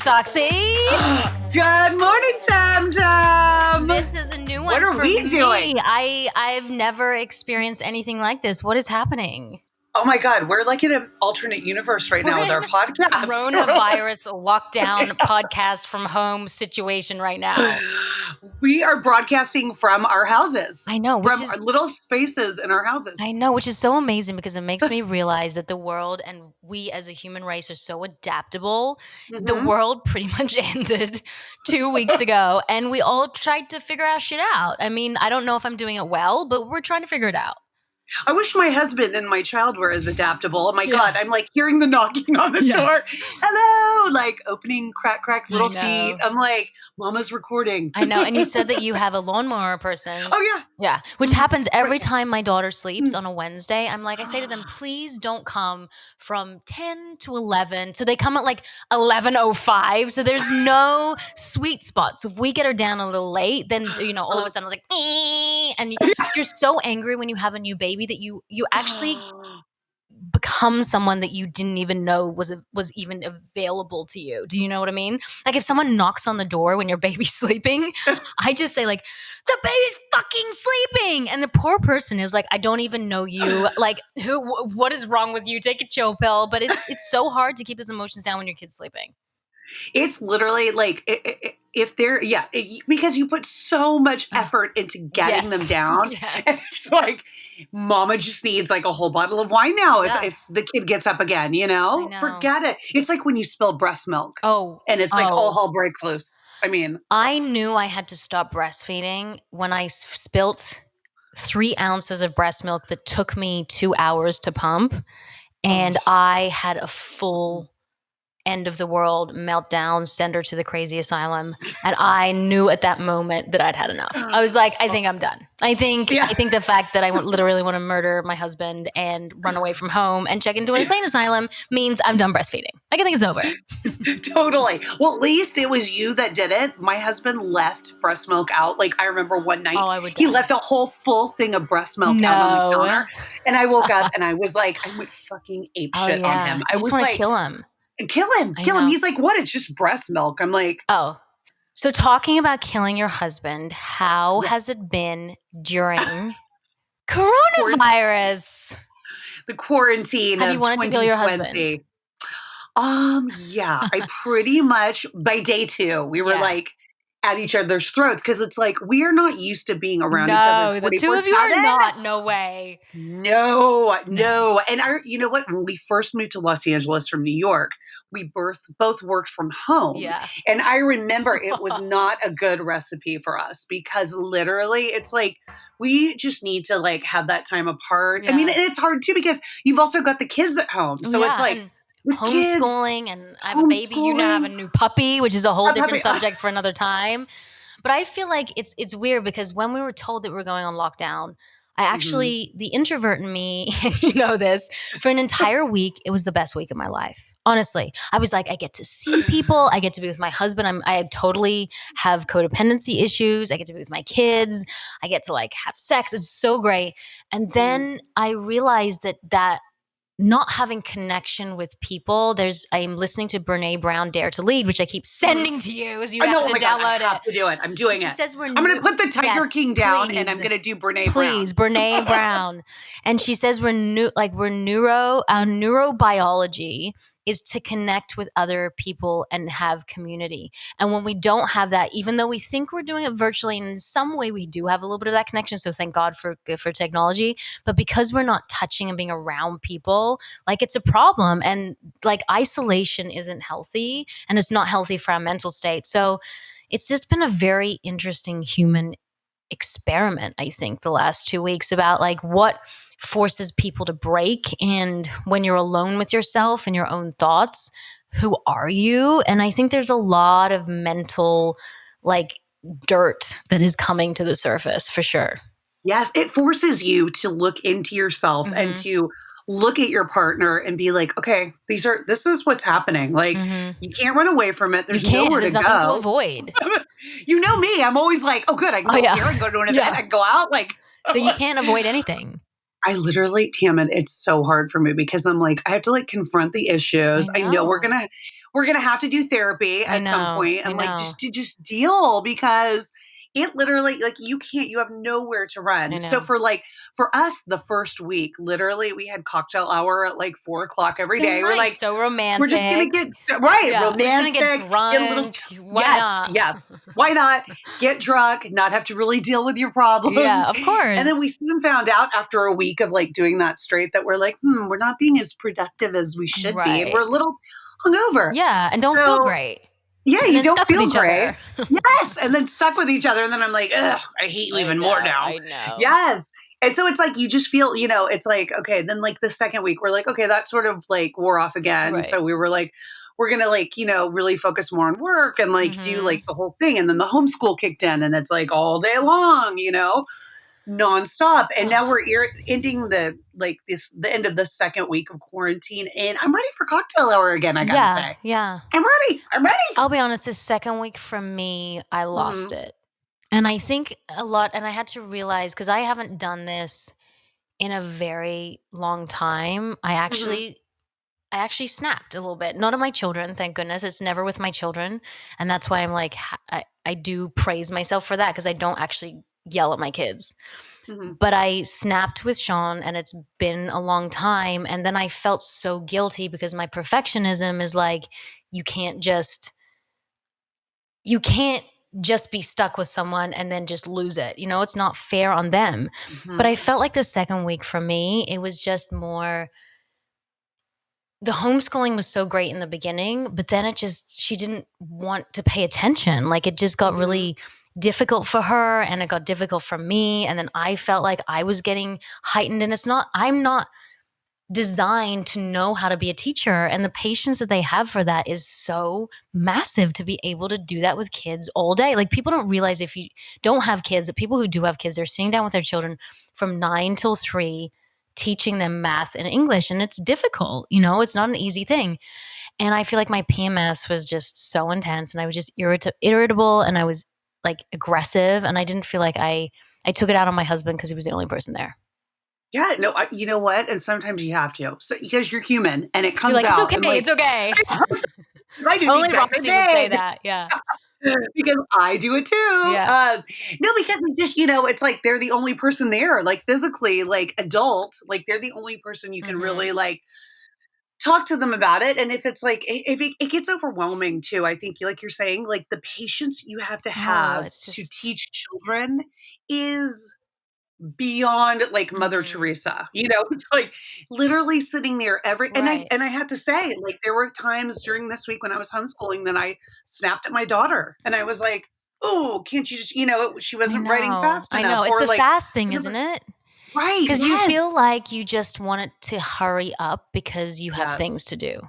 Soxy. Good morning, Tam Tam. This is a new one. What are we doing? I've never experienced anything like this. What is happening? Oh my God, we're like in an alternate universe right now with our podcast. Coronavirus lockdown podcast from home situation right now. We are broadcasting from our houses. I know. From our little spaces in our houses. I know, which is so amazing because it makes me realize that the world and we as a human race are so adaptable. Mm-hmm. The world pretty much ended 2 weeks ago and we all tried to figure our shit out. I mean, I don't know if I'm doing it well, but we're trying to figure it out. I wish my husband and my child were as adaptable. Oh my God, I'm like hearing the knocking on the door. Hello, like opening crack, little feet. I'm like, Mama's recording. I know. And you said that you have a lawnmower person. Oh yeah. Yeah. Which happens every time my daughter sleeps on a Wednesday. I'm like, I say to them, please don't come from 10 to 11. So they come at like 11:05. So there's no sweet spot. So if we get her down a little late, then, all of a sudden I was like, and you're so angry when you have a new baby that you actually become someone that you didn't even know was even available to you. Do you know what I mean? Like if someone knocks on the door when your baby's sleeping, I just say like, the baby's fucking sleeping. And the poor person is like, I don't even know you. Like what is wrong with you? Take a chill pill. But it's so hard to keep those emotions down when your kid's sleeping. It's literally like if they're because you put so much effort into getting them down. Yes. It's like Mama just needs like a whole bottle of wine now if the kid gets up again, Forget it. It's like when you spill breast milk. And it's like all hell breaks loose. I mean, I knew I had to stop breastfeeding when I spilt 3 ounces of breast milk that took me 2 hours to pump, and I had a full end of the world meltdown, send her to the crazy asylum. And I knew at that moment that I'd had enough. I was like, I think I'm done. I think the fact that I literally want to murder my husband and run away from home and check into an insane asylum means I'm done breastfeeding. Like I think it's over. Totally. Well, at least it was you that did it. My husband left breast milk out. Like I remember one night he left a whole full thing of breast milk out on the counter. And I woke up and I was like, I went fucking ape shit on him. I was like, kill him. Kill him. He's like, what? It's just breast milk. I'm like, So talking about killing your husband, how has it been during coronavirus? The quarantine. Have you wanted to kill your husband? Yeah, I pretty much by day 2, we were like at each other's throats because it's like we are not used to being around each other. No, the two of you are not. No way. No. And you know what? When we first moved to Los Angeles from New York, we both worked from home. Yeah. And I remember it was not a good recipe for us because literally it's like we just need to like have that time apart. Yeah. I mean, and it's hard too because you've also got the kids at home. So it's like homeschooling, and I have a baby. You now have a new puppy, which is a whole different subject for another time. But I feel like it's weird because when we were told that we were going on lockdown, I actually, the introvert in me, and you know this, for an entire week, it was the best week of my life. Honestly, I was like, I get to see people. I get to be with my husband. I totally have codependency issues. I get to be with my kids. I get to like have sex. It's so great. And then I realized that not having connection with people. I'm listening to Brene Brown Dare to Lead, which I keep sending to you as you have to download it. I have to do it. I'm doing it. Says I'm going to put the Tiger King down and I'm going to do Brene Brown. Please, Brene Brown. And she says neurobiology is to connect with other people and have community. And when we don't have that, even though we think we're doing it virtually, and in some way we do have a little bit of that connection, so thank God for technology, but because we're not touching and being around people, like it's a problem. And like isolation isn't healthy, and it's not healthy for our mental state. So it's just been a very interesting human experiment, I think, the last 2 weeks about like what forces people to break, and when you're alone with yourself and your own thoughts, who are you? And I think there's a lot of mental like dirt that is coming to the surface for sure. Yes, it forces you to look into yourself and to look at your partner and be like, okay, this is what's happening. Like you can't run away from it. There's nowhere to go. There's nothing to avoid. You know me. I'm always like, oh good, I can go here and go to an event and go out. Like but you can't avoid anything. I literally, Tammin, it's so hard for me because I'm like, I have to like confront the issues. I know we're we're going to have to do therapy I at some know. point I and like know. just deal because it literally like you have nowhere to I run. So know. for us, the first week, literally we had cocktail hour at like 4 o'clock every So day. We're nice. like, So we're just gonna romantic. get right, Yeah. We're just gonna get romantic, get a little drunk. Why yes, not? yes. Why not get drunk, not have to really deal with your Yeah, problems? of And then course. we soon found out after a week of like doing that straight that we're like, we're not being as productive as we should be, and we're Right. a little hungover. Yeah. And don't feel So great. yeah, And you then don't stuck with feel each great. other. Yes, and then stuck with each other, and then I'm like, ugh, I hate you I even more know. now. I know. Yes. And so it's like you just feel, it's like, okay, then like the second week, we're like, okay, that sort of like wore off again. Right. So we were like, we're gonna like, really focus more on work and like do Mm-hmm. like the whole thing. And then the homeschool kicked in and it's like all day long, nonstop. And now we're ending the end of the second week of quarantine, and I'm ready for cocktail hour again. I gotta Yeah. say, Yeah. I'm ready. I'm ready. I'll be honest, this second week for me, I lost Hmm. it. And I think a lot, and I had to realize because I haven't done this in a very long time. Hmm. I actually snapped a little bit. Not at my children, thank goodness. It's never with my children. And that's why I'm like, I do praise myself for that because I don't actually yell at my kids. Hmm. But I snapped with Sean and it's been a long time. And then I felt so guilty because my perfectionism is like, you can't just, you can't just be stuck with someone and then just lose it. It's not fair on them. But Hmm. I felt like the second week for me, it was just more the homeschooling was so great in the beginning, but then she didn't want to pay attention. Like it just got Hmm. really difficult for her and it got difficult for me. And then I felt like I was getting heightened. And I'm not designed to know how to be a teacher. And the patience that they have for that is so massive to be able to do that with kids all day. Like people don't realize if you don't have kids, that people who do have kids, they're sitting down with their children from 9 till 3, teaching them math and English. And it's difficult, it's not an easy thing. And I feel like my PMS was just so intense and I was just irritable and I was like aggressive. And I didn't feel like I took it out on my husband because he was the only person there. Yeah, no, you know what? And sometimes you have to, so because you're human, and it You're comes like, it's out, and okay. like It's okay. I do the Only exact same Roxy would say thing that. Yeah. because I do it too. Yeah. No, because it just it's like they're the only person there, like physically, like adult, like they're the only person you can Mhm. really like talk to them about it. And if it's like if it gets overwhelming too, I think like you're saying, like the patience you Oh, have it's to just teach children is beyond like Mother mhm. Teresa. It's like literally sitting there every Right. and I have to say, like there were times during this week when I was homeschooling that I snapped at my daughter and I was like, "Oh, can't you just, she I wasn't writing know. fast I enough," know. It's or the like fast thing, isn't it? right, Because you feel yes. like you just want it to hurry up because you have things Yes. to do.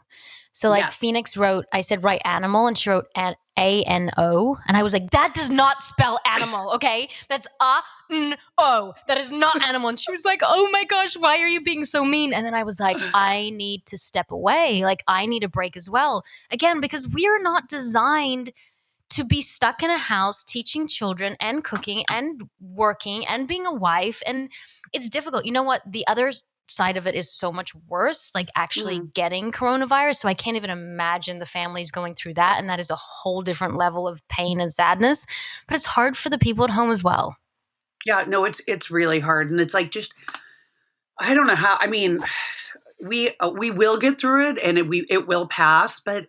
So, like, Yes. Phoenix wrote, I said, write animal, and she wrote ANO. And I was like, that does not spell animal, okay? That's A-N-O. That is not animal. And she was like, oh my gosh, why are you being so mean? And then I was like, I need to step away. Like, I need a break as well. Again, because we are not designed to be stuck in a house teaching children and cooking and working and being a wife. And it's difficult. You know what? The other side of it is so much worse, like actually Mhm. getting coronavirus. So I can't even imagine the families going through that. And that is a whole different level of pain and sadness. But it's hard for the people at home as well. Yeah, no, it's really hard, and it's like just I don't know how. I mean, we will get through it, and it will pass. But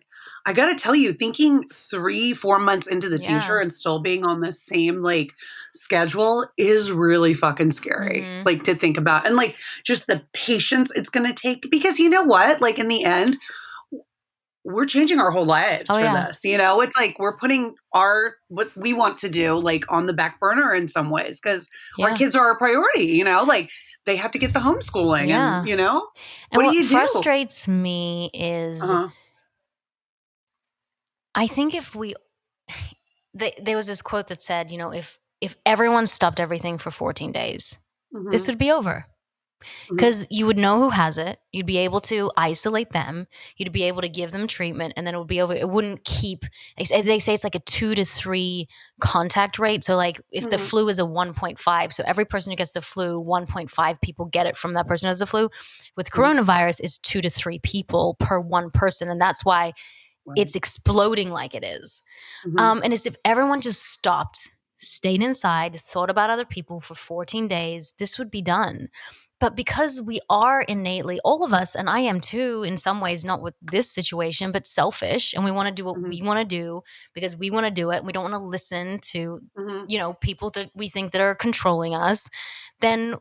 I got to tell you, thinking 3 4 months into the future Yeah. and still being on the same like schedule is really fucking scary. Hmm. Like to think about, and like just the patience it's going to take. Because you know what? Like in the end, we're changing our whole lives Oh, for yeah. this. It's like we're putting our what we want to do like on the back burner in some ways because our Yeah. kids are our priority. Like they have to get the homeschooling, and Yeah. what And do what you do? frustrates me is Uh-huh. I think if we there was this quote that said, if everyone stopped everything for 14 days, this Mhm. would be over. Mhm. Because you would know who has it. You'd be able to isolate them. You'd be able to give them treatment, and then it would be over. It wouldn't keep. They say it's like a 2 to 3 contact rate. So like if the Mhm. flu is a 1.5, so every person who gets the flu, 1.5 people get it from that person who has the flu. With Mhm. coronavirus, is 2 to 3 people per one person, and that's why Right. it's exploding like it is. Mhm. And as if everyone just stopped, stayed inside, thought about other people for 14 days, this would be done. But because we are innately, all of us, and I am too, in some ways, not with this situation, but selfish, and we want to do what Mhm. we want to do because we want to do it. And we don't want to listen to, Mhm. people that we think that are controlling us. Then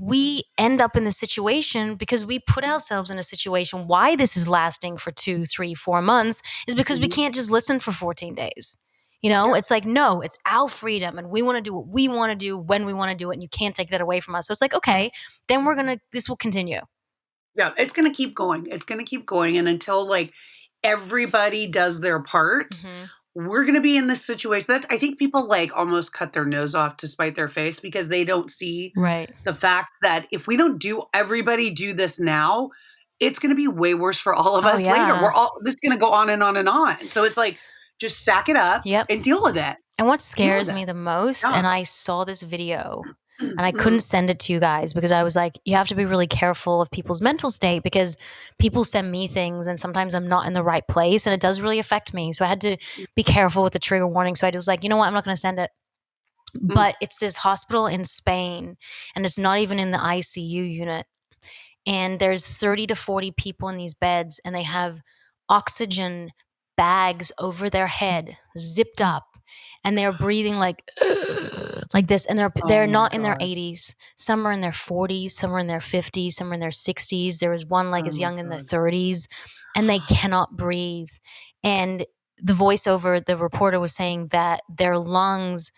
we end up in this situation because we put ourselves in a situation. Why this is lasting for 2, 3, 4 months is because we Mhm. can't just listen for 14 days. Yeah. It's like, no, it's our freedom and we want to do what we want to do when we want to do it. And you can't take that away from us. So it's like, okay, then this will continue. Yeah, it's gonna keep going. It's gonna keep going, and until, like, everybody does their part, Hmm. we're gonna be in this situation. That's I think people, like, almost cut their nose off to spite their face because they don't see Right. the fact that if we don't do everybody do this now, it's gonna be way worse for all of Oh, us later. yeah. This is gonna go on and on and on. So it's like, just sack it up Yep. and deal with it. And what Deal with scares it. me the most, Yeah. and I saw this video and I couldn't Mhm. send it to you guys because I was like, you have to be really careful of people's mental state because people send me things and sometimes I'm not in the right place and it does really affect me. So I had to be careful with the trigger warning. So I was like, you know what? I'm not going to send it. Mm. But it's this hospital in Spain and it's not even in the ICU unit. And there's 30 to 40 people in these beds and they have oxygen bags over their head zipped up and they're breathing like like this and they're Oh my not in their god. 80s, some are in their 40s, some are in their 50s, some are in their 60s. There was one like Oh as my young in their god. 30s and they cannot breathe. And the voiceover, the reporter was saying that their lungs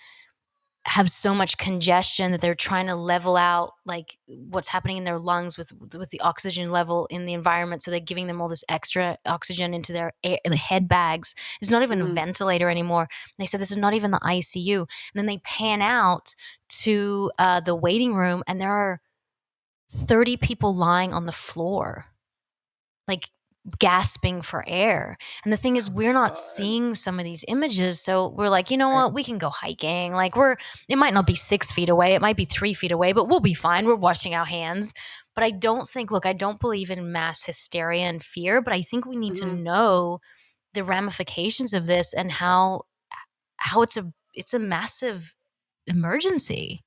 have so much congestion that they're trying to level out like what's happening in their lungs with the oxygen level in the environment, so they're giving them all this extra oxygen into their the head bags. It's not even a Mhm. ventilator anymore. They said this is not even the ICU. And then they pan out to the waiting room and there are 30 people lying on the floor like gasping for air. And the thing is, Oh we're my not god. seeing some of these images. So we're like, you know Right. what? We can go hiking. Like, it might not be 6 feet away, it might be 3 feet away, but we'll be fine. We're washing our hands. But I don't believe in mass hysteria and fear, but I think we need to Mhm. know the ramifications of this and how it's a massive emergency.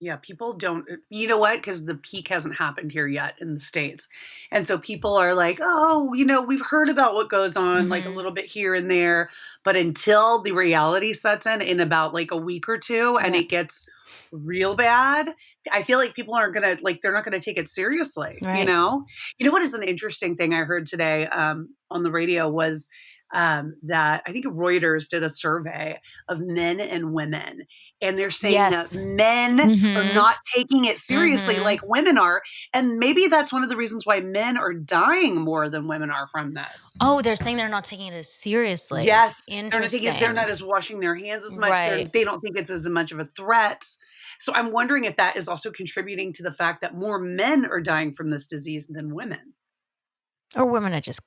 Yeah, people don't you know what? Because the peak hasn't happened here yet in the States, and so people are like, "Oh, we've heard about what goes on, like, a Hmm. little bit here and there," but until the reality sets in about, like, a week or 2 and Yeah. it gets real bad, I feel like people aren't gonna like, they're not gonna take it seriously, you Right. know? You know what is an interesting thing I heard today, on the radio was, that I think Reuters did a survey of men and women, and they're saying that Yes. men are Hmm. not taking it seriously Hmm. like women are, and maybe that's one of the reasons why men are dying more than women are from this. Oh, they're saying they're not taking it as seriously. Yes, they're not Interesting. as washing their hands as much, Right. they don't think it's as much of a threat. So I'm wondering if that is also contributing to the fact that more men are dying from this disease than women. Or women are just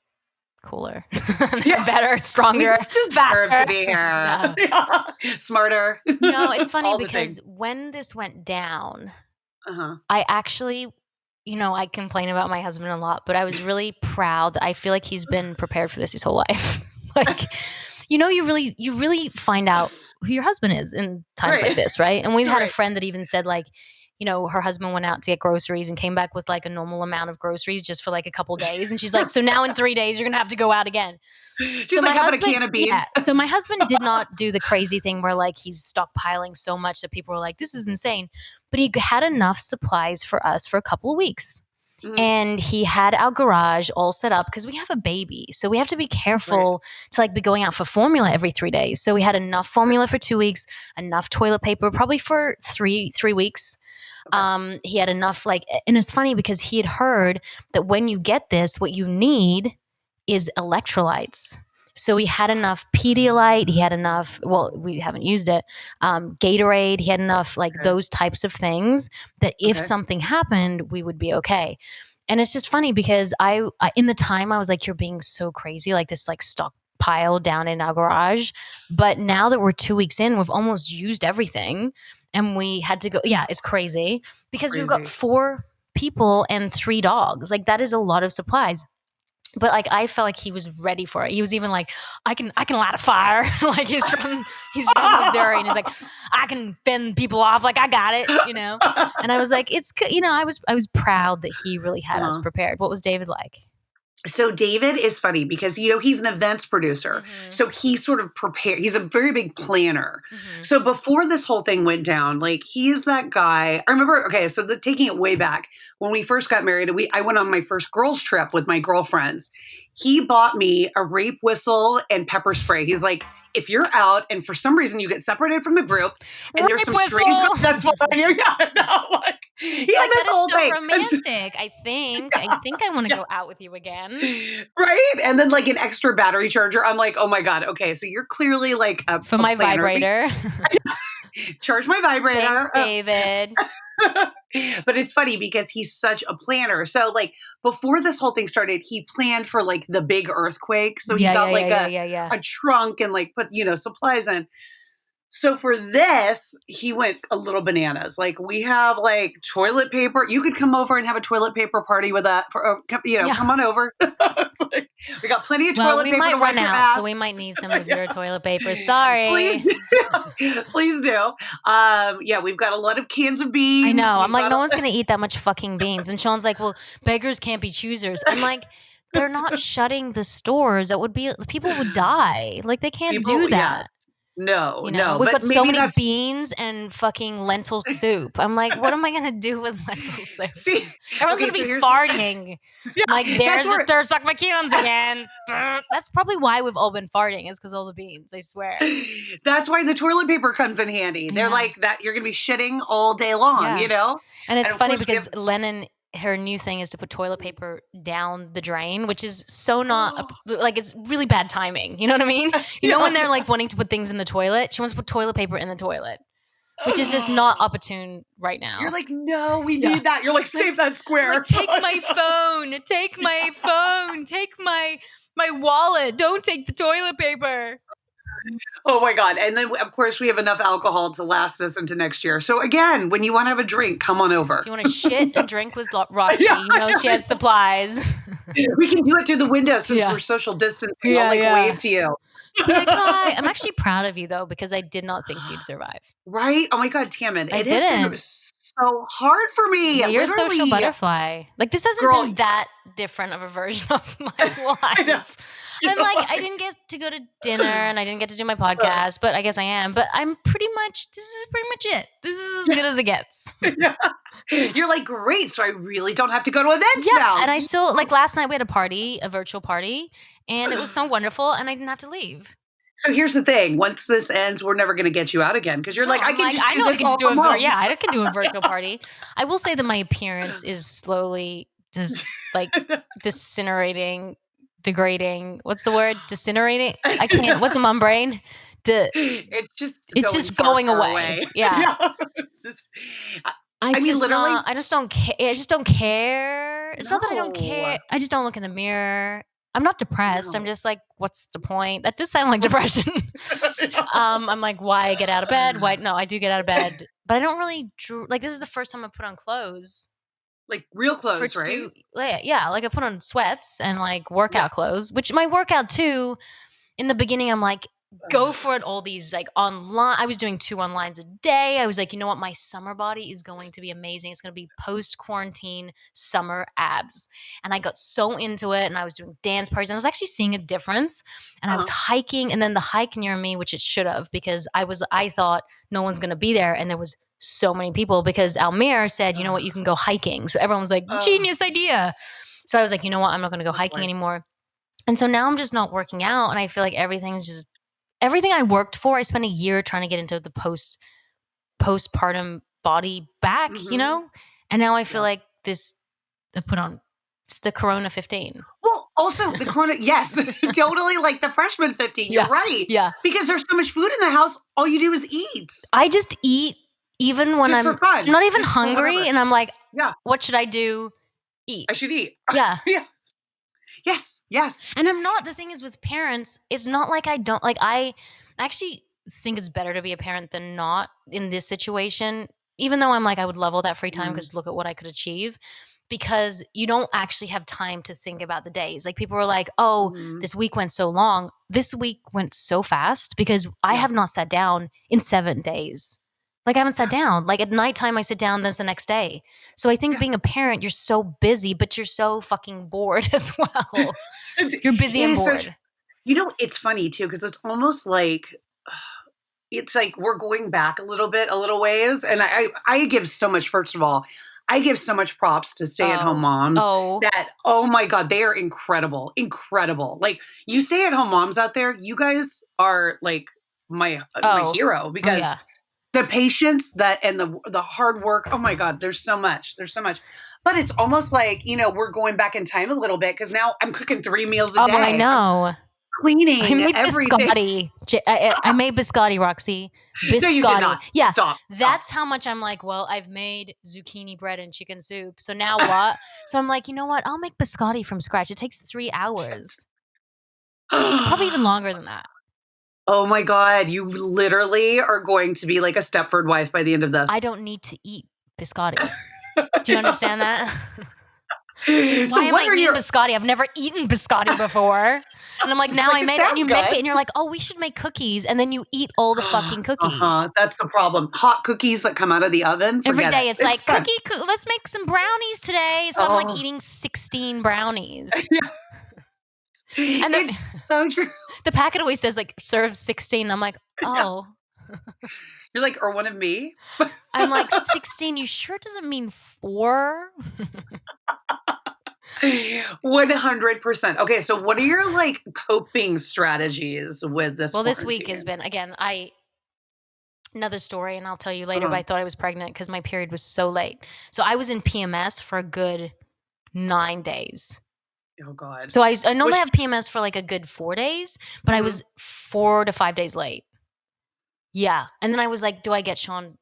cooler. They're Yeah, better, we stronger, just deserve to faster. be here. No. Yeah. Smarter. No, it's funny All the things. because when this went down, Uh-huh. I actually I complain about my husband a lot, but I was really proud. I feel like he's been prepared for this his whole life. Like, you really find out who your husband is in times like Right. this, right? And we've had a Right. friend that even said like, her husband went out to get groceries and came back with like a normal amount of groceries just for like a couple days. And she's like, so now in 3 days, you're going to have to go out again. She's like having a can of beans. Yeah. So my husband did not do the crazy thing where like he's stockpiling so much that people were like, this is insane. But he had enough supplies for us for a couple of weeks. Mhm. And he had our garage all set up because we have a baby. So we have to be Right. careful to like be going out for formula every 3 days. So we had enough formula for 2 weeks, enough toilet paper, probably for three weeks. Okay. He had enough and it's funny because he had heard that when you get this, what you need is electrolytes. So he had enough Pedialyte. He had enough. Well, we haven't used it. Gatorade. He had enough like Okay. those types of things that if Okay. something happened, we would be okay. And it's just funny because in the time I was like, you're being so crazy, like this like stockpile down in our garage. But now that we're 2 weeks in, we've almost used everything, and we had to go. Yeah, it's crazy because we've got Crazy. 4 people and 3 dogs. Like that is a lot of supplies. But like I felt like he was ready for it. He was even like, I can light a fire. Like he's from Missouri, and he's like, I can fend people off. Like I got it, you know. And I was like, I was proud that he really had us Uh-huh. prepared. What was David like? So David is funny because he's an events producer. Mm-hmm. So he sort of prepared. He's a very big planner. Mm-hmm. So before this whole thing went down, like he is that guy. I remember. Okay, so taking it way back when we first got married, I went on my first girls trip with my girlfriends. He bought me a rape whistle and pepper spray. He's like, if you're out and for some reason you get separated from the group and there's Rape some whistle. strings that's what you're like he had Like this that is whole so thing. romantic. I think. I think I want to go out with you again. Right? And then like an extra battery charger. I'm like, oh my God. Okay. So you're clearly like For a my planner. vibrator. Charge my vibrator. Thanks, David. But it's funny because he's such a planner. So like before this whole thing started, he planned for like the big earthquake. So he got Yeah. a trunk and like put, supplies in. So for this, he went a little bananas. Like we have like toilet paper. You could come over and have a toilet paper party with that. Come on over. It's like, we got plenty of toilet we paper might to wipe run your out, ass. so we might need some of your toilet paper. Sorry. Please do. Please do. We've got a lot of cans of beans. I know. I'm like, no one's gonna eat that much fucking beans. And Sean's like, well, beggars can't be choosers. I'm like, they're not shutting the stores. That would be people would die. Like they can't do that. Yes. No, no. We've But got so maybe many beans and fucking lentil soup. I'm like, what am I gonna do with lentil soup? See, Everyone's gonna be farting. Yeah, like, there's a stir suck my cunes again. That's probably why we've all been farting, is because all the beans, I swear. That's why the toilet paper comes in handy. They're like that. You're gonna be shitting all day long, And it's funny because Lennon, her new thing is to put toilet paper down the drain, which is so not like it's really bad timing. You know what I mean? When they're like wanting to put things in the toilet, she wants to put toilet paper in the toilet, which is just not opportune right now. You're like, no, we need that. You're like, save that square. Like, take my phone. Take my phone. Take my wallet. Don't take the toilet paper. Oh my God. And then, of course, we have enough alcohol to last us into next year. So again, when you want to have a drink, come on over. If you want to shit and drink with Roxy, she has supplies. We can do it through the window since we're social distancing. I'll wave to you. Like, hi. I'm actually proud of you though, because I did not think you'd survive. Right? Oh my God, Tammin. It has been so hard for me. Yeah, you're a social butterfly. Like this hasn't been that different of a version of my life. I'm like, I didn't get to go to dinner and I didn't get to do my podcast, but I guess I am. But this is pretty much it. This is as good as it gets. You're like, great. So I really don't have to go to events now. And I still, like last night we had a virtual party, and it was so wonderful and I didn't have to leave. So here's the thing. Once this ends, we're never going to get you out again because you're like, I can just do this all from home. I can do a virtual party. I will say that my appearance is slowly disintegrating. Degrading. What's the word? Disintegrating? I can't. What's a mum brain? It's just going away. Yeah. I mean, literally. I just don't care. I just don't care. It's not that I don't care. I just don't look in the mirror. I'm not depressed. I'm just like, what's the point? That does sound like depression. I'm like, why get out of bed? Why? No, I do get out of bed, but I don't really this is the first time I put on clothes. Like real clothes, right? Yeah, like I put on sweats and like workout clothes, which my workout too, in the beginning, I'm like, go for it. All these like online, I was doing 2 onlines a day. I was like, you know what? My summer body is going to be amazing. It's going to be post-quarantine summer abs. And I got so into it and I was doing dance parties and I was actually seeing a difference. And I was hiking, and then the hike near me, which it should have, because I thought no one's going to be there. And there was so many people because Almir said, you know what, you can go hiking. So everyone was like, genius idea. So I was like, you know what, I'm not going to go hiking anymore. And so now I'm just not working out. And I feel like everything I worked for, I spent a year trying to get into the postpartum body back, And now I feel like I put on, it's the Corona 15. Well, also the Corona, yes, totally like the freshman 15. You're right. Yeah. Because there's so much food in the house. All you do is eat. I just eat. Even when I'm not even hungry and I'm like, what should I do? Eat. I should eat. Yeah. Yeah. Yes. And the thing is with parents, it's not like I don't, like I actually think it's better to be a parent than not in this situation, even though I'm like, I would love all that free time because look at what I could achieve. because you don't actually have time to think about the days. Like people are like, "Oh, Mhm. this week went so long." This week went so fast because I Yeah. have not sat down in 7 days. Like I haven't sat down. Like at nighttime I sit down, that's the next day. So I think Yeah. being a parent, you're so busy, but you're so fucking bored as well. You're busy It and is so true. bored. It's funny too because it's almost like it's like we're going back a little bit, a little ways, and I give so much first of all, I give so much props to stay-at-home Oh. moms Oh. that, oh my god, they are incredible, incredible. Like, you stay-at-home moms out there, you guys are, like, my Oh. hero Oh, because yeah. the patience that and the hard work, oh my god, there's so much. But it's almost like, we're going back in time a little bit because now I'm cooking 3 meals a Oh, I day. I'm know. I cleaning made everything. biscotti. I made biscotti, Roxy. No, you did Biscotti. not. Yeah, Stop, stop. that's how much I'm like, well, I've made zucchini bread and chicken soup. So now what? So I'm like, you know what? I'll make biscotti from scratch. It takes 3 hours. Probably even longer than that. Oh my god, you literally are going to be like a Stepford wife by the end of I this. don't need to eat biscotti. Do you understand that? So Why am I what are eating your biscotti? I've never eaten biscotti before. And I'm like, now like, I it made it and sounds you make good. it and you're like, "Oh, we should make cookies." And then you eat all the fucking Uh-huh, cookies. that's the problem. Hot cookies that come out of the oven, Every forget it. day it's It's like, done. let's make some brownies today." So I'm like Oh, eating 16 brownies. yeah. And It's so true. the packet always says like serve 16. I'm like, Yeah. "Oh." You're like, "Or one of me?" I'm like, 16, you sure doesn't mean 4? 100%. Okay, so what are your, like, coping strategies with this Well, this week has quarantine? been again, I another story and I'll tell you later, but Uh-huh. I thought I was pregnant because my period was so late. So I was in PMS for a good 9 days. Oh god. So I normally Which have PMS for like a good 4 days, but I mhm, was 4 to 5 days late. Yeah, and then I was like, "Do I get Sean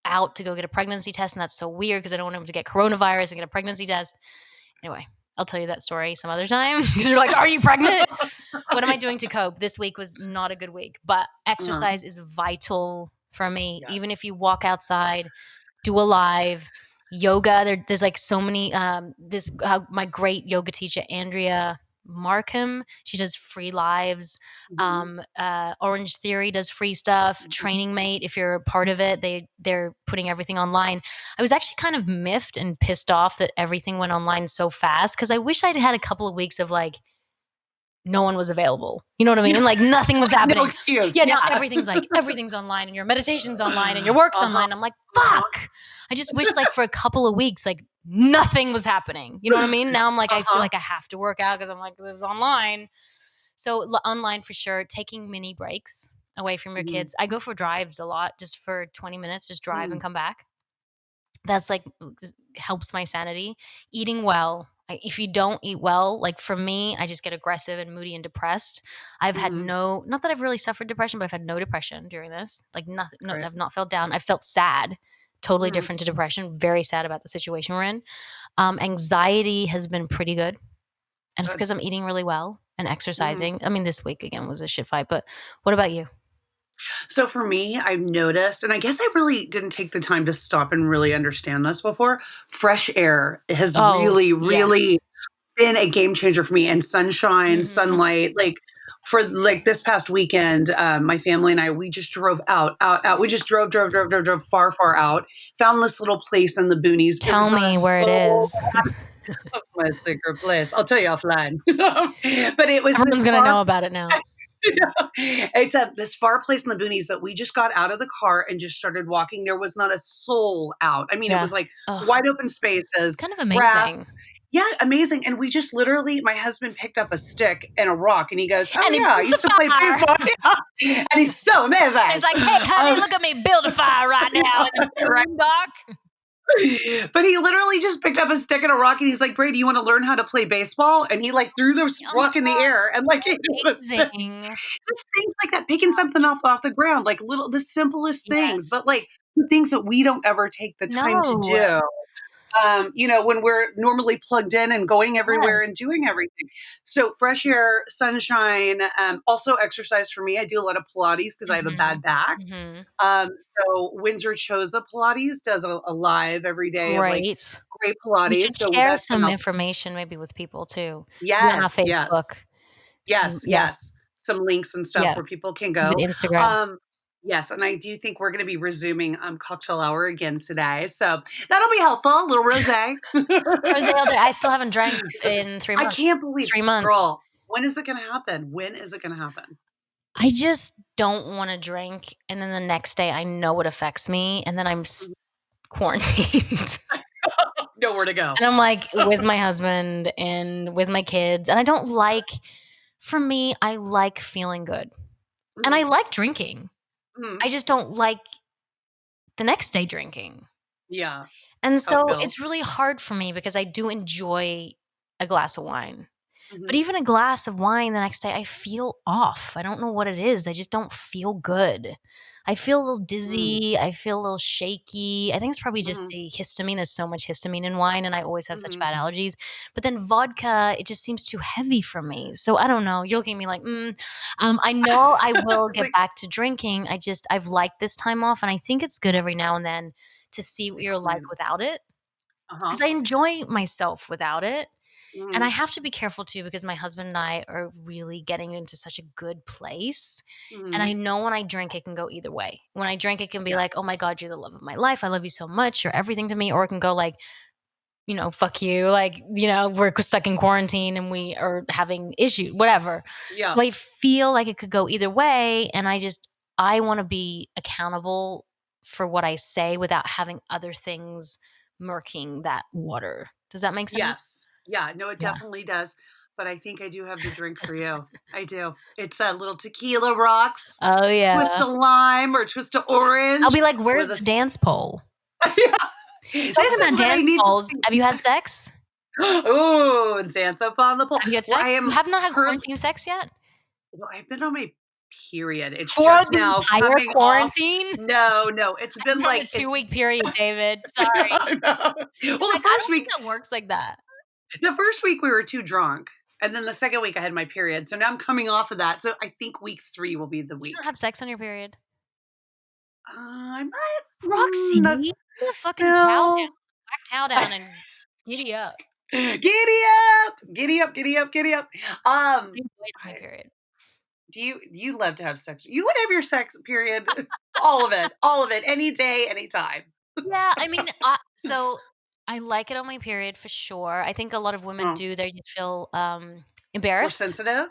out to go get a pregnancy test?" And that's so weird because I don't want him to get coronavirus and get a pregnancy test. Anyway, I'll tell you that story some other time because you're like, "Are you pregnant?" What am I doing to cope? This week was not a good week, but uh-huh. exercise is vital for me. Yes. Even if you walk outside, do a live yoga. There's like so many. This my great yoga teacher Andrea Markham. She does free lives. Mhm, Orange Theory does free stuff. mhm. Training Mate, if you're a part of it, they're putting everything online. I was actually kind of miffed and pissed off that everything went online so fast because I wish I'd had a couple of weeks of like no one was available. You know what I Yeah, mean? Like nothing was like, no happening. excuse. Yeah, now Yeah. everything's online and your meditation's online and your work's Uh-huh, online. I'm like, uh-huh. fuck. I just wish like for a couple of weeks, like nothing was happening. You know what I mean? Now I'm like, I feel Uh-huh. like I have to work out because I'm like, this is online. So online for sure, taking mini breaks away from your Mhm, kids. I go for drives a lot, just for 20 minutes, just drive and mm, come back. That's like helps my sanity. Eating well. If you don't eat well, like for me, I just get aggressive and moody and depressed. I've had mhm. no, not that I've really suffered depression, but I've had no depression during this. Like nothing, no, Great. I've not felt down. I felt sad, totally Mm, different to depression. Very sad about the situation we're in. Anxiety has been pretty good, and it's good. because I'm eating really well and Mhm. exercising. I mean, this week again was a shit fight, but what about you? So for me, I've noticed, and I guess I really didn't take the time to stop and really understand this before, fresh air has Oh really, really yes. been a game changer for me, and sunshine, Hmm. sunlight, like, for, like, this past weekend, my family and I, we just drove out, out, out. We just drove far, far out, found this little place in the boonies. There was Tell not a me where it soul. is. That's my secret place. I'll tell you offline. But it was this Everyone's gonna far know about it now. it's this far place in the boonies that we just got out of the car and just started walking. There was not a soul out. I mean, it Yeah. was like Oh, wide open it's spaces, kind of grass. amazing. Yeah, amazing. And we just literally, my husband picked up a stick and a rock and he goes, "Oh, And he yeah, I builds a used to play fire. baseball." Yeah. And he's so And he's amazing. like, "Hey, honey, Um, look at me build a fire right now in the right. boondocks." But he literally just picked up a stick and a rock and he's like, "Brady, you want to learn how to play baseball?" And he like threw the Oh my rock in the god, air and like it was amazing. just things like that, picking something off the ground, like little the simplest things, Yes. but like the things that we don't ever take the time to No. do. when we're normally plugged in and going everywhere and Yes. doing everything. So fresh air, sunshine, also exercise for me. I do a lot of Pilates because I have a bad Mhm. back. Mhm. So Windsor Choza Pilates does a live every day of like Great. great You Pilates. should So share that's been some helpful. information maybe with people too. Be on our Yes, yes. Facebook. Yes, Yeah, yes. Some links and stuff yeah. where people can Good go. Instagram. Um, yes, and I do think we're gonna be resuming, cocktail hour again today, so that'll be helpful, a little rosé. Rosé all day. I still haven't drank in 3 I months. can't believe 3 months. girl, when is it gonna happen? When is it gonna happen? I just don't wanna drink, and then the next day I know it affects me, and then I'm Mhm. quarantined. Nowhere to go. And I'm, like, with my husband and with my kids, and I don't like for me, I like feeling good, and I Mhm, like drinking. mhm. I just don't like the next day drinking. Yeah, And how it so feels. it's really hard for me because I do enjoy a glass of wine. But Mhm, even a glass of wine the next day, I feel off. I don't know what it is. I just don't feel good. I feel a little mm, dizzy. I feel a little shaky. I think it's probably just mhm, the histamine. There's so much histamine in wine, and I always have such mhm. bad allergies. But then vodka, it just seems too heavy for me. So I don't know. You're looking at me like, I know I will It's get like back to drinking. I've liked this time off, and I think it's good every now and then to see what you're like right. without it Uh-huh. because I enjoy myself without it. And I Mhm, have to be careful too because my husband and I are really getting into such a good place. And I mhm. know when I drink, it can go either way. When I drink, it can be like, oh Yes. my God, you're the love of my life. I love you so much. You're everything to me. Or it can go like, fuck you. Like, we're stuck in quarantine and we are having issues, whatever. Yeah. So I feel like it could go either way. And I want to be accountable for what I say without having other things murking that water. Does that make sense? Yes. Yeah, no, it Yeah. definitely does, but I think I do have the drink for you. I do. It's a little tequila rocks, Oh, twist yeah. of lime or twist of I'll orange be like, "Where's with a the s dance pole?" Yeah. Talking This is about what I dance need to poles, see. have you had sex? Ooh, and dance up on the pole. Have you had Well, sex? I You am have not had currently quarantine sex yet? well, I've been on my period. It's For just the now entire coming off. quarantine? No, no, it's been I'm on a like it's 2-week period, David, sorry. I know. He's Well, like, "I don't think that works like that." the first week we were too drunk, and then the second week I had my period, so now I'm coming off of that, so I think week 3 will be the You don't week. have sex on your period? I might not Roxy, put a fucking towel down, no. black towel down and giddy up. Giddy up, giddy up, giddy up, giddy up. I enjoy it on my I period. do you love to have sex? You would have your sex period, all of it, any day, anytime. Yeah, I mean, so I like it on my period for sure. I think a lot of women Oh, do, they just feel, more embarrassed. sensitive?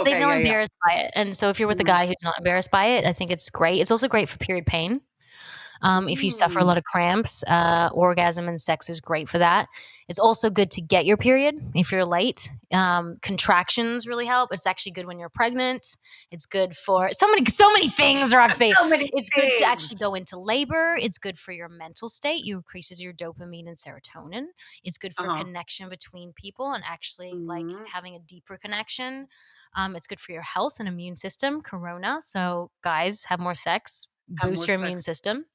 They Okay, feel yeah, yeah. embarrassed by it, and so if you're with a Mhm. guy who's not embarrassed by it, I think it's great. It's also great for period pain. If you suffer a Mm, lot of cramps, orgasm and sex is great for that. It's also good to get your period if you're late. Contractions really help. It's actually good when you're pregnant. It's good for so many things, Roxy. so many It's good to actually things. go into labor. It's good for your mental state. You increases your dopamine and serotonin. It's good for Uh-huh. connection between people and actually like Mhm. having a deeper connection. It's good for your health and immune system. Corona. So guys, have more sex. Have Boost more your immune sex. system.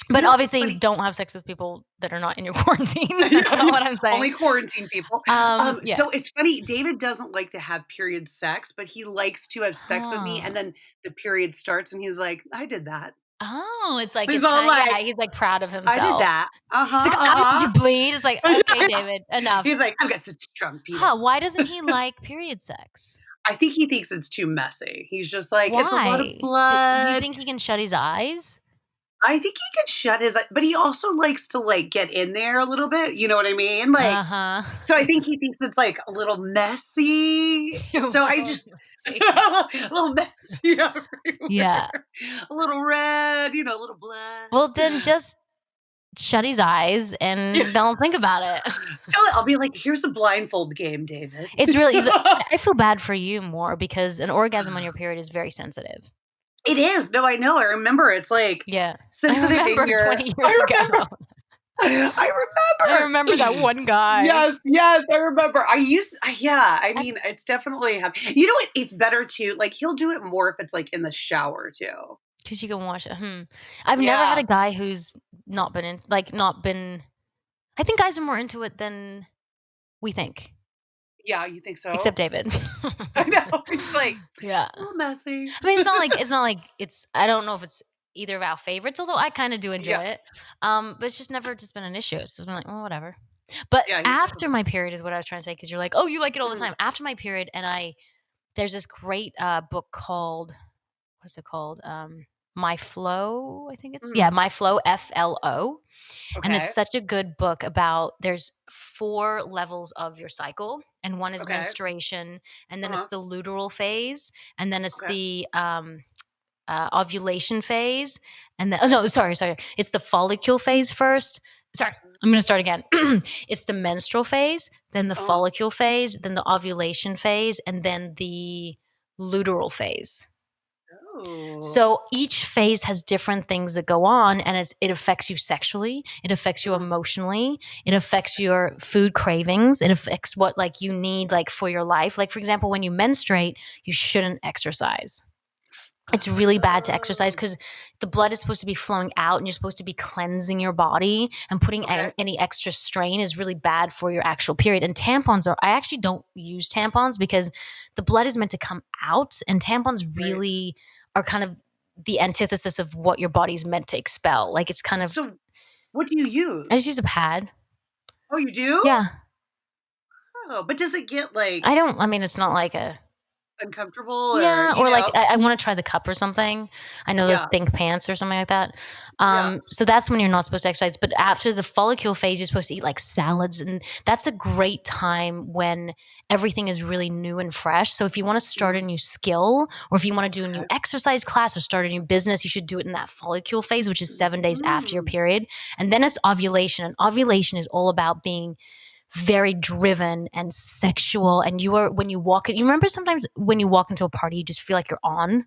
You But know, it's obviously, funny. don't have sex with people that are not in your quarantine. That's Yeah, not yeah, what I'm saying. only quarantine people. Yeah. So it's funny, David doesn't like to have period sex, but he likes to have sex with me, and Oh. then the period starts, and he's like, "I did that." Oh, it's like He's it's all kinda yeah, like, he's, like, proud of "I did himself. that." He's like, Uh-huh, "Oh, did uh-huh. you bleed?" It's like, Yeah, "Okay, yeah. David, enough." He's like, "I've got such a strong Huh, penis." why doesn't he like period sex? I think he thinks it's too messy. He's just like, "It's a lot of Why? Do you blood." think he can shut his eyes? I think he could shut his eye but he also likes to, like, get in there a little bit, you know what I mean? Like, Uh-huh. so I think he thinks it's, like, a little messy. You're So I really just messy. a little messy Yeah. everywhere. A little red, a little blood. Well, then just shut his eyes Yeah. and don't think about it. I'll be like, "Here's a blindfold game, David." It's really I feel bad for you more because an orgasm on your period is very sensitive. It is. No, I know. I remember it's, like, Yeah. I sensitive in remember your 20 years I remember. ago. I I remember. remember that one guy. Yes, yes, I remember. Yeah, I I mean, it's definitely you know what? It's better to like, he'll do it more if it's, like, in the shower too. 'Cause you can watch it. I've never had Yeah. a guy who's not been I think guys are more into it than we think, Yeah, you think except so? David. I know. He's like, Yeah. "It's a little messy." I mean, it's not like it's I don't know if it's either of our favorites, although I kinda do enjoy Yeah. it. But it's just never just been an issue. It's just been like, "Oh, whatever." But Yeah, he's like, after my period is what I was trying to say because 'cause you're like, "Oh, you like it all the "Mhm, time." After my period and there's this great, book called what is it called? My Flow, I think mhm, My Flow, FLO. And it's okay, such a good book about there's 4 levels of your cycle, and one is okay, menstruation, and then uh-huh, it's the luteal phase, and then it's okay, the, ovulation phase, and then oh, no, sorry. It's the follicle phase first. Sorry, I'm gonna start again. It's the menstrual phase, then the uh-huh. follicle phase, then the ovulation phase, and then the luteal phase. Oh, So each phase has different things that go on, and it affects you sexually, it affects you uh-huh, emotionally, it affects your food cravings, it affects what like you need like for your life. Like for example, when you menstruate, you shouldn't exercise. It's really bad to exercise oh, because the blood is supposed to be flowing out and you're supposed to be cleansing your body, and putting okay, any extra strain is really bad for your actual period. And tampons I actually don't use tampons because the blood is meant to come out, and tampons right. really are kind of the antithesis of what your body's meant to expel. Like it's kind of, So, what do you I just use? use a pad. Oh, you do? Yeah. Oh, but does it get, I like, don't, I mean, it's not like a, uncomfortable or, yeah, or like I want to try the cup or something. I know those Yeah, think pants or something like that. yeah, So that's when you're not supposed to exercise. But after the follicle phase, you're supposed to eat like salads, and that's a great time when everything is really new and fresh. So if you want to start a mhm, new skill, or if you want to do a new okay, exercise class or start a new business, you should do it in that follicle phase, which is 7 days after your mhm, period, and then it's ovulation. And ovulation is all about being very driven and sexual, and you are when you walk in, you remember sometimes when you walk into a party you just feel like you're on,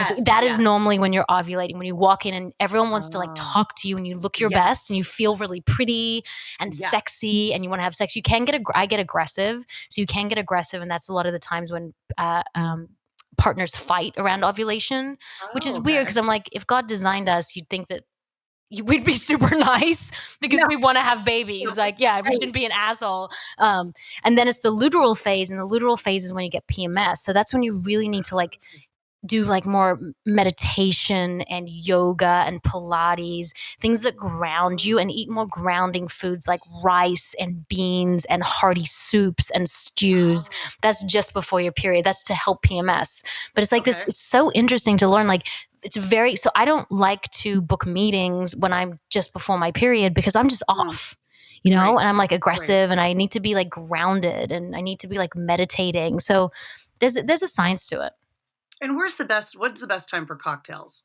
like yes, that is yes. normally when you're ovulating, when you walk in and everyone wants to like Ah, talk to you and you look your best and you yes, feel really pretty and yes, sexy and you want to have sex. You can get I get aggressive, so you can get aggressive, and that's a lot of the times when partners fight around ovulation, which oh, is weird okay. because I'm like, if God designed us, you'd think that we'd be super nice because Yeah, we want to have yeah, babies. Like, yeah, we right, shouldn't be an asshole. Um, and then it's the luteal phase, and the luteal phase is when you get PMS. So that's when you really need to like do like more meditation and yoga and Pilates, things that ground you, and eat more grounding foods like rice and beans and hearty soups and stews. oh, That's just before your period. That's to help PMS. But it's like this, okay, it's so interesting to learn. Like, it's very, so I don't like to book meetings when I'm just before my period because I'm just mhm, off. And right, I'm like right. aggressive and I need to be like grounded and I need to be like meditating. So there's a science to it. And when's the best time for cocktails?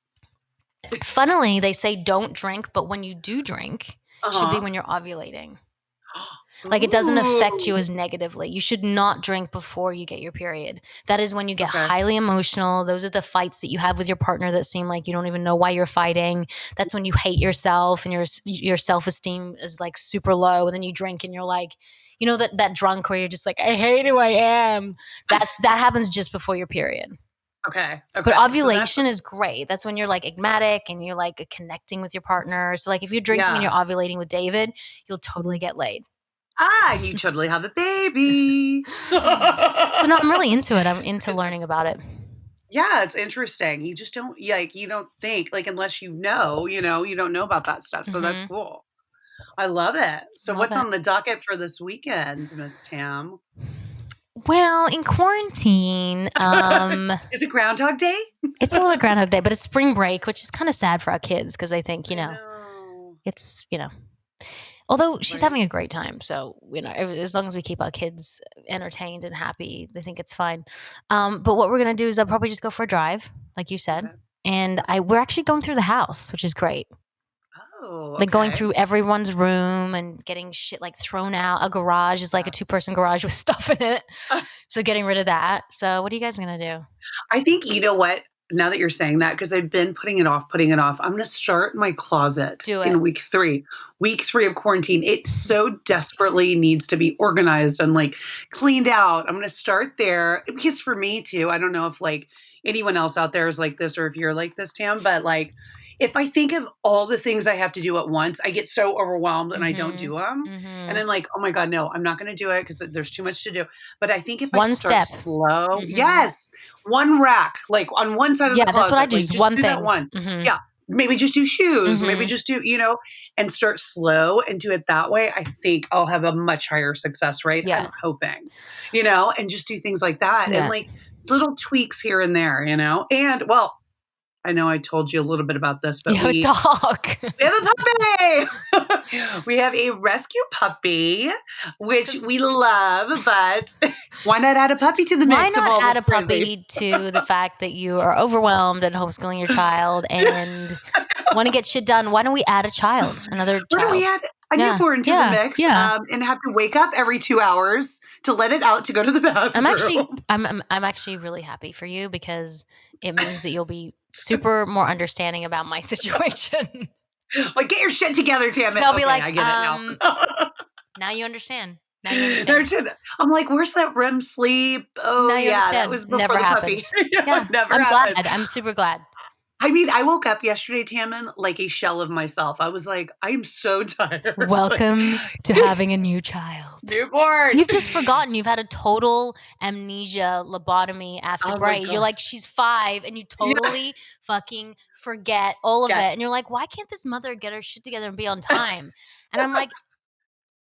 Funnily, they say don't drink, but when you do drink, should be Uh-huh. when you're ovulating. Like it doesn't affect you Ooh, as negatively. You should not drink before you get your period. That is when you get okay. highly emotional. Those are the fights that you have with your partner that seem like you don't even know why you're fighting. That's when you hate yourself and your self-esteem is like super low, and then you drink and you're like, that drunk where you're just like, I hate who I am. That happens just before your period. Okay, But okay, so that's ovulation is great. That's when you're like enigmatic and you're like connecting with your partner. So like if you're drinking and yeah. you're ovulating with David, you'll totally Mhm. get laid. Ah, and you totally have a baby. So no, I'm really into it. I'm into It's learning about it. Yeah, it's interesting. You just don't like, you don't think, like, unless you don't know about that stuff, so that's Mhm. cool. I love it. So Love what's it. on the docket for this weekend, Miss Tam? Well, in quarantine, Is it Groundhog Day? it's a little bit Groundhog Day, but it's spring break, which is kind of sad for our kids because I think, I know. it's, although she's Right? having a great time. So, as long as we keep our kids entertained and happy, I think it's fine. But what we're going to do is I'll probably just go for a drive, like you said. Okay. And Okay. we're actually going through the house, which is great. Oh, Like going okay. through everyone's room and getting shit like thrown out. A garage is like a Yes. two-person garage with stuff in it. So getting rid of that. So what are you guys going to do? I think you know what? Now that you're saying that, because I've been putting it off, I'm gonna start my closet Do it. in week 3. Week 3 of quarantine. It so desperately needs to be organized and, like, cleaned out. I'm gonna start there because for me too, I don't know if, like, anyone else out there is like this or if you're like this, Tam, but, like, if I think of all the things I have to do at once, I get so overwhelmed and I don't Mm-hmm. do them. And Mm-hmm. I'm like, oh my God, no, I'm not going to do it because there's too much to do. But I think if I One start step. slow, Mm-hmm. yes, one rack, like on one side of the Yeah, that's what I closet, do. like Just just one do that thing. one. Mm-hmm. Yeah. Maybe just do shoes, maybe Mm-hmm. just do, and start slow and do it that way. I think I'll have a much higher success rate. Yeah. I'm hoping, and just do things like that. And Yeah. like little tweaks here and there, and well, I know I told you a little bit about this, but You have a dog. we have a puppy. We have a rescue puppy, which we love, but why not add a puppy to the Why mix of not all add this a crazy? puppy to the fact that you are overwhelmed and homeschooling your child and want to get shit done? Why don't we add a child, another Why don't we child? add a Yeah, newborn to the yeah, mix, yeah. and have to wake up every 2 hours to let it out to go to the bathroom? I'm actually really happy for you because it means that you'll be super more understanding about my situation. Like, get your shit together, damn it. They'll be Okay, like, I get it now. now you understand. Now you understand. I'm like, where's that REM sleep? Oh, Now you yeah, that understand. was before Never the puppy. happens. Yeah, Yeah, never I'm happens. glad. I'm super glad. I mean, I woke up yesterday, Tammin, like a shell of myself. I was like, I am so tired. Welcome to having a new child. Newborn. You've just forgotten. You've had a total amnesia lobotomy after Oh my Bryce. You're God. like, she's 5, and you Yeah. totally fucking forget all of it. Yeah. And you're like, why can't this mother get her shit together and be on time? And I'm like,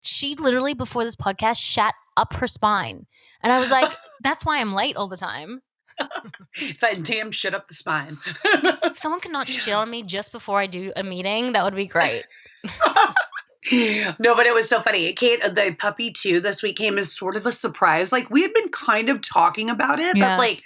she literally, before this podcast, shat up her spine. And I was like, that's why I'm late all the time. It's that damn shit up the spine. If someone could not shit on me just before I do a meeting, that would be great. No, but it was so funny. Kate, the puppy too, this week came as sort of a surprise. Like we had been kind of talking about it, Yeah. but like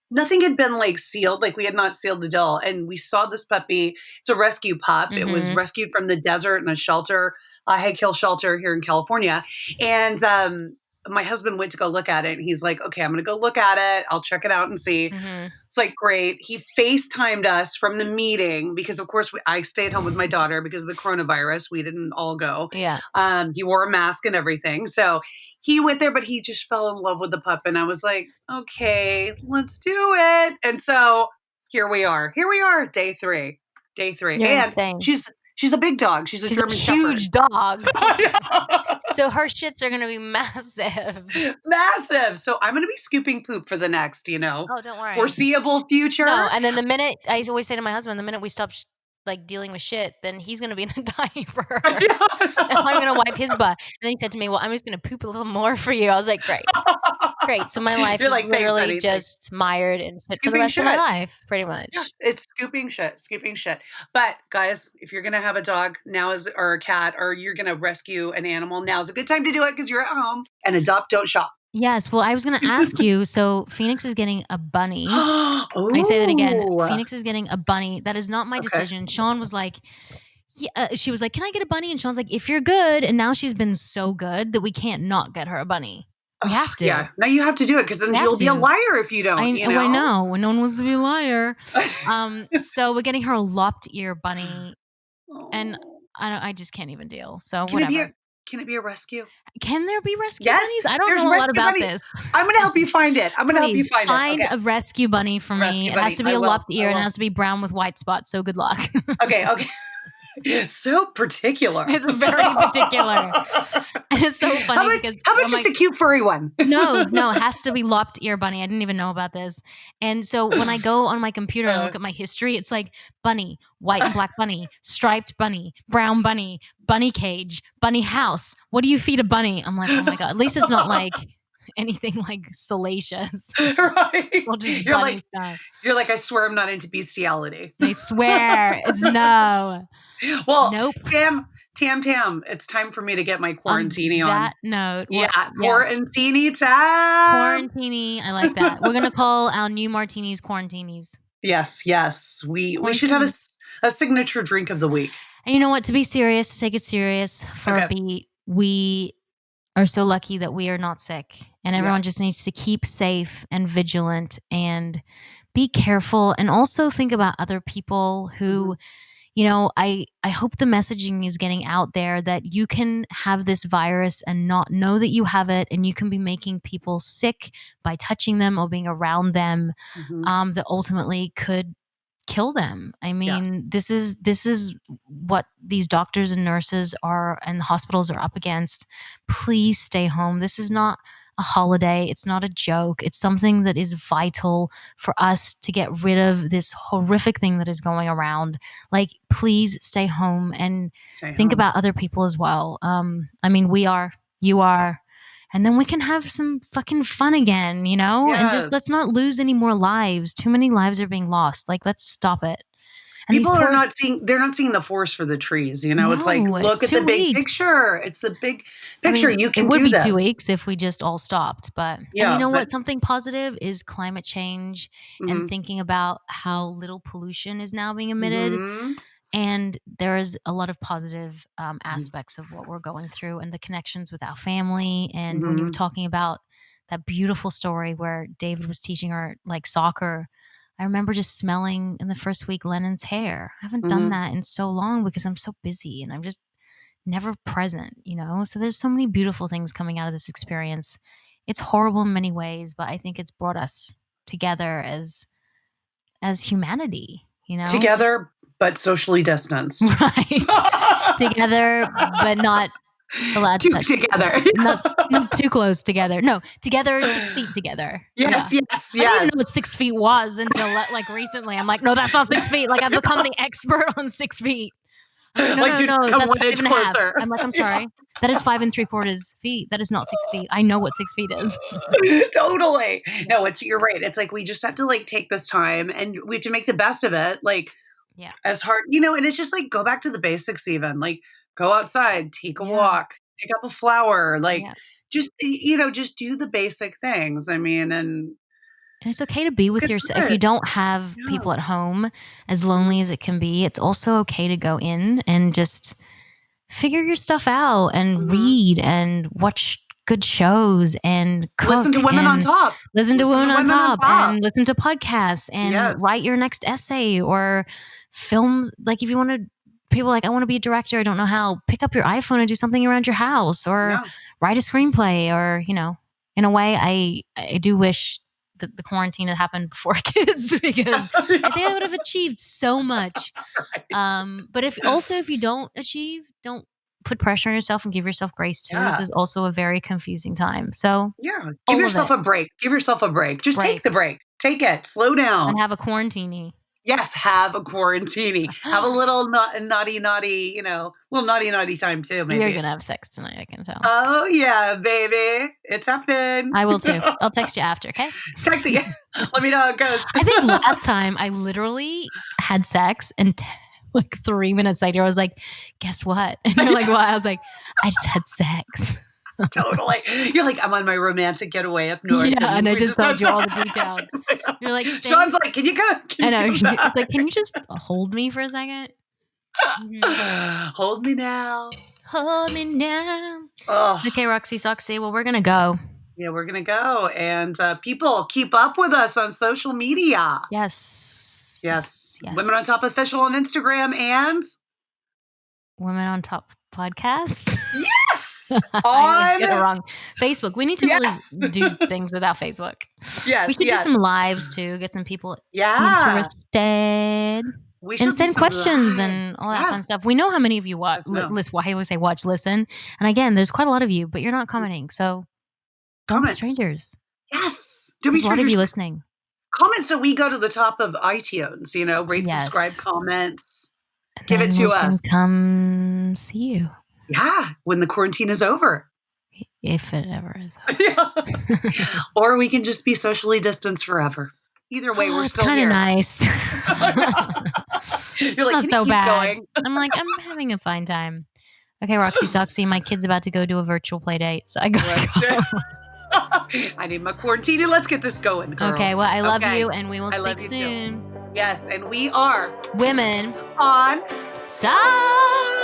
nothing had been like sealed. Like we had not sealed the deal. And we saw this puppy. It's a rescue pup. It was Mhm. rescued from the desert in a shelter, a High Hill shelter here in California. And my husband went to go look at it. And he's like, okay, I'm going to go look at it. I'll check it out and see. Mhm. It's like, great. He FaceTimed us from the meeting because, of course, I stayed home with my daughter because of the coronavirus. We didn't all go. Yeah. He wore a mask and everything. So he went there, but he just fell in love with the pup. And I was like, okay, let's do it. And so here we are. Here we are, day three. You're and insane. she's a big dog. She's a German huge Shepherd. dog. So her shits are going to be massive. Massive. So I'm going to be scooping poop for the next, Oh, don't worry. foreseeable future. No, and then the minute I always say to my husband, the minute we stop like dealing with shit, then he's gonna be in a diaper, and I'm gonna wipe his butt. And then he said to me, "Well, I'm just gonna poop a little more for you." I was like, "Great, great." So my life You're is like, "Thanks, literally honey, thanks." just mired in shit for the Scooping rest of my shit. life, pretty much. Yeah, it's scooping shit. But guys, if you're gonna have a dog or a cat, or you're gonna rescue an animal, now's a good time to do it because you're at home. And adopt, don't shop. Yes. Well, I was gonna ask you. So Phoenix is getting a bunny. I say that again. Phoenix is getting a bunny. That is not my decision. Sean was like, she was like, "Can I get a bunny?" And Sean's like, "If you're good." And now she's been so good that we can't not get her a bunny. We have to. Yeah. Now you have to do it because then you'll be a liar if you don't. I know. No one wants to be a liar. So we're getting her a lopped ear bunny, and I just can't even deal. So whatever. Can it be a rescue? Can there be rescue Yes, bunnies? I don't there's know a lot rescue about bunnies. this. I'm gonna help you find it. Please it. Okay. a rescue bunny for me. It has to be a lopped ear and it has to be brown with white spots. So good luck. Okay. So particular. It's very particular. And it's so funny because how about just a cute furry one? No, it has to be lopped ear bunny. I didn't even know about this. And so when I go on my computer and look at my history, it's like bunny, white and black bunny, striped bunny, brown bunny, bunny cage, bunny house. What do you feed a bunny? I'm like, oh my God. At least it's not like anything like salacious. Right. Just bunny stuff. You're like, I swear I'm not into bestiality. I swear. It's no. Well, nope. Tam, it's time for me to get my quarantini on. That note. Yeah, quarantini time. Quarantini. I like that. We're going to call our new martinis quarantinis. Yes. We should have a signature drink of the week. And you know what? To be serious, take it serious for a beat. We are so lucky that we are not sick. And everyone just needs to keep safe and vigilant and be careful. And also think about other people who... I hope the messaging is getting out there that you can have this virus and not know that you have it, and you can be making people sick by touching them or being around them, that ultimately could kill them. I mean, Yes. this is what these doctors and nurses are and hospitals are up against. Please stay home. This is not a holiday. It's not a joke. It's something that is vital for us to get rid of this horrific thing that is going around. Like, please stay home and Stay think home. about other people as well. I mean, we are, you are, and then we can have some fucking fun again, you know? And just let's Yes. not lose any more lives. Too many lives are being lost. Like, let's stop it. And these People are poor, not seeing they're not seeing the forest for the trees, you know? It's like, no, it's look at the 2 big weeks. picture. It's the big I picture. mean, You it can would do be 2 this. weeks if we just all stopped, but and you Yeah, know but what? Something positive is climate change and mhm, thinking about how little pollution is now being emitted. mhm, And there is a lot of positive mhm, aspects of what we're going through and the connections with our family. And when you were mhm, talking about that beautiful story where David was teaching her like soccer, I remember just smelling in the first week Lennon's hair. I haven't done mhm. that in so long because I'm so busy and I'm just never present, you know? So there's so many beautiful things coming out of this experience. It's horrible in many ways, but I think it's brought us together as humanity, you know? Just Together, but socially distanced. right. Together, but not allowed to Two touch each other. together. Not too close together. No, together 6 feet together. Yeah. Yes, yes, I didn't even yes. know what 6 feet was until like recently. I'm like, no, that's not 6 feet. Like I've become the expert on 6 feet. I'm like, no, Like, no, dude, no, come that's one five inch and a half. closer. I'm like, I'm Yeah. sorry. That is 5 3/4 feet. That is not 6 feet. I know what 6 feet is. Totally. No, you're right. It's like we just have to like take this time and we have to make the best of it. Like Yeah. as hard, you know, and it's just like go back to the basics even. Like go outside, take a Yeah. walk, pick up a flower, like Yeah. just you know, just do the basic things. I mean, and And it's okay to be with get yourself. through If you it. don't have Yeah. people at home, as Mhm. lonely as it can be, it's also okay to go in and just figure your stuff out and Mhm. read and watch good shows and Listen cook to women on and top. listen to Listen to Women on women on Top top. and listen to podcasts and Yes. write your next essay or films. Like if you want to, people are like, I want to be a director. I don't know how. Pick up your iPhone and do something around your house or Yeah. write a screenplay or, you know, in a way, I do wish that the quarantine had happened before kids because I think I would have achieved so much. Right. But if you don't achieve, don't put pressure on yourself and give yourself grace too. This Yeah. is also a very confusing time. So Yeah. Give all of yourself it, a break. Give yourself a break. Just take the break break. Take it. Slow and down. have a quarantini. Yes, have a quarantini. Have a little naughty, naughty, you know, little naughty, naughty time too, We are maybe. gonna have sex tonight, I can tell. Oh yeah, baby. It's happening. I will too. I'll text you after, okay? Text it. Let me know how it goes. I think last time I literally had sex and like 3 minutes later I was like, "Guess what?" And you're like, "What?" I was like, "I just had sex." Totally. You're like, I'm on my romantic getaway up north Yeah, and and I we just just had told you all the sex. details. You're like, Sean's "Thanks." like, can you come I can you know. come It's like, back? "Can you just hold me for a second?" Mhm. Hold me now. Hold me now. Oh, Okay, Roxy Soxy. Well, we're gonna go. yeah, we're gonna go. And people keep up with us on social media. Yes, yes, Yes. Women on yes. Top Official on Instagram and Women on Top podcast. yes! I always On get it wrong. Facebook. We need to really yes. do things without Facebook. We Yes, should do some yes. lives too. Get some people Yeah. interested. We And should do send some questions lives. and all that fun Yes. stuff. We know how many of you watch. Let's know. Listen, I always say watch, listen. And again, there's quite a lot of you, but you're not commenting. So don't be Comments. strangers. Yes. Don't be There's a lot of strangers. you listening. Comment so we go to the top of iTunes, you know, rate, subscribe, Yes. comments. And Give it then to we can us. come see you Yeah, when the quarantine is over. if it ever is. Yeah. Or we can just be socially distanced forever. Either way, Oh, we're it's still kind of here. nice. You're like, Not can you so keep bad. going? I'm like, I'm having a fine time. Okay, Roxy Soxy, my kid's about to go do a virtual play date, so I gotta Let's go. I need my quarantine. Let's get this going, girl. Okay, well, I love Okay. you, and we will I speak love you too. soon. Yes, and we are Women, on stop.